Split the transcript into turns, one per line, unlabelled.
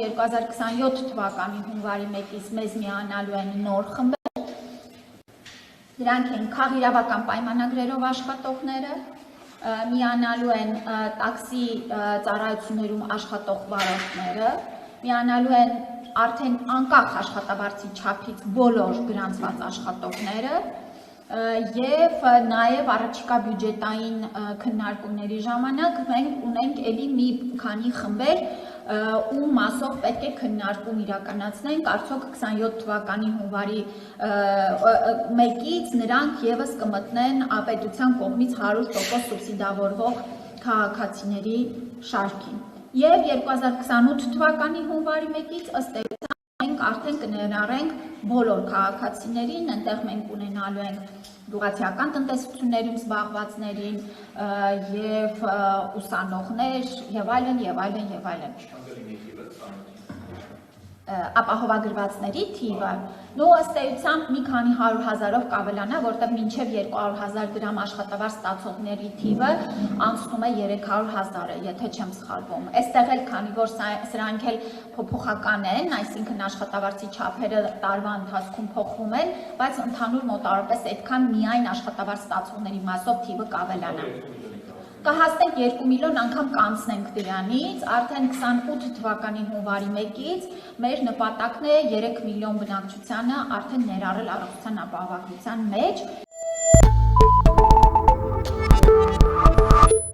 2027 թվականի հունվարի 1-ից մեզ միանալու են նոր խմբեր, դրանք են քաղիրավական պայմանագրերով աշխատողները, միանալու են տաքսի ծառայություններում աշխատող վարորդները, միանալու են արդեն անկախ աշխատավարձի չափից բոլոր գրանցված աշխատողները և նաև առաջիկա բյուջետային քննարկումների ժամանակ մենք ունենք էլի մի քանի խմբեր ու մասով պետք է քննարկում իրականացնենք, արդյոք 27 թվականի հունվարի 1-ից նրանք ևս կմտնեն պետության կողմից 100% սուբսիդավորվող քաղաքացիների շարքին։ Եվ 2028 թվականի հունվարի 1-ից ըստ էության մենք արդեն կներառենք բոլոր քաղաքացիներին, այնտեղ մենք ունենալու ենք գյուղացիական տնտեսություններում զբաղվածներին և ուսանողներ և այլն, և այլն, և այլն։ Ապահովագրվածների թիվը, ըստ էության մի քանի 100,000-ով կավելանա, որտեղ մինչև 200,000 դրամ աշխատավարձ ստացողների թիվը անցնում է 300,000-ը, եթե չեմ սխալվում։ Այստեղ էլ քանի որ սրանք էլ փոփոխական են, այսինքն աշխատավարձի չափերը տարվա ընթացքում փոխվում են, բայց ընդհանուր մոտավորապես այդքան միայն աշխատավարձ ստացողների մասով թիվը կավելանա։ Կհասնենք 2 միլիոն անգամ կանցնենք դրանից, արդեն 28 թվականի հունվարի 1-ից մեր նպատակն է 3 միլիոն բնակչությանը արդեն ներառել առողջության ապահովագրության մեջ